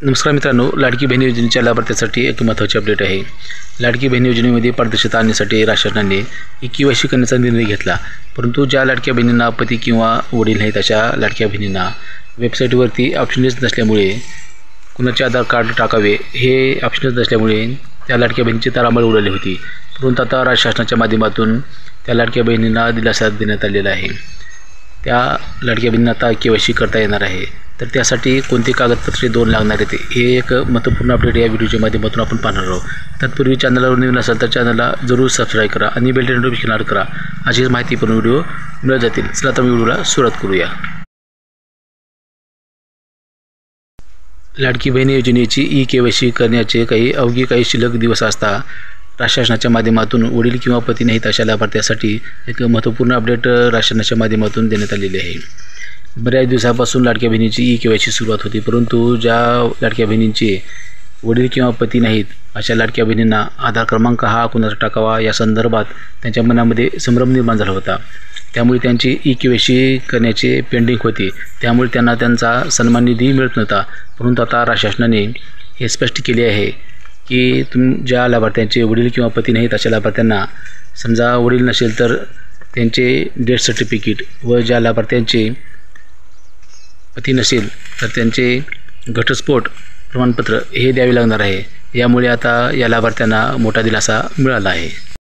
नमस्कार मित्रांनो, लाडकी बहीण योजनेच्या लाभार्थ्यांसाठी एक महत्त्वाची अपडेट आहे। लाडकी बहीण योजनेमध्ये पारदर्शकता आणण्यासाठी राज्य शासनाने ई-केवायसी करण्याचा निर्णय घेतला। परंतु ज्या लाडक्या बहिणींना पती किंवा वडील नाहीत अशा लाडक्या बहिणींना वेबसाईटवरती ऑप्शनच नसल्यामुळे कुणाचे आधार कार्ड टाकावे हे ऑप्शनच नसल्यामुळे त्या लाडक्या बहिणींची तारांबळ उडाली होती। परंतु आता राज्य शासनाच्या माध्यमातून त्या लाडक्या बहिणींना दिलासा देण्यात आलेला आहे। त्या लाडक्या बहिणींना आता के-वाय-सी करता येणार आहे। तर त्यासाठी कोणती कागदपत्रे दोन लागणार आहेत हे एक महत्त्वपूर्ण अपडेट या व्हिडिओच्या माध्यमातून आपण पाहणार आहोत। तत्पूर्वी चॅनलवर नवीन असाल तर चॅनलला जरूर सबस्क्राईब करा आणि बेल नोटिफिकेशन करा, अशीच माहितीपूर्ण व्हिडिओ मिळत जातील। चला तर व्हिडिओला सुरुवात करूया। लाडकी बहीण योजनेची ई-के-वाय-सी करण्याचे काही शिल्लक दिवस असता राज्य शासनाच्या माध्यमातून वडील किंवा पती नाहीत अशा लाभार्थ्यांसाठी एक महत्त्वपूर्ण अपडेट राज्य शासनाच्या माध्यमातून देण्यात आलेले आहे। बऱ्याच दिवसापासून लाडक्या बहिणीची ई-के-वाय-सी सुरुवात होती, परंतु ज्या लाडक्या बहिणींचे वडील किंवा पती नाहीत अशा लाडक्या बहिणींना आधार क्रमांक हा कुणाचा टाकावा या संदर्भात त्यांच्या मनामध्ये संभ्रम निर्माण झाला होता। त्यामुळे त्यांची ई-के-वाय-सी करण्याचे पेंडिंग होते, त्यामुळे त्यांना त्यांचा सन्मान निधी मिळत नव्हता। परंतु आता राज्य शासनाने हे स्पष्ट केले आहे की ज्या लाभार्थ्यांचे वडील किंवा पती नाहीत अशा लाभार्थ्यांना, समजा वडील नसेल तर त्यांचे डेथ सर्टिफिकेट व ज्या लाभार्थ्यांचे पती नसेल तर त्यांचे घटस्फोट प्रमाणपत्र हे द्यावे लागणार आहे। यामुळे आता या लाभार्थ्यांना मोठा दिलासा मिळाला आहे।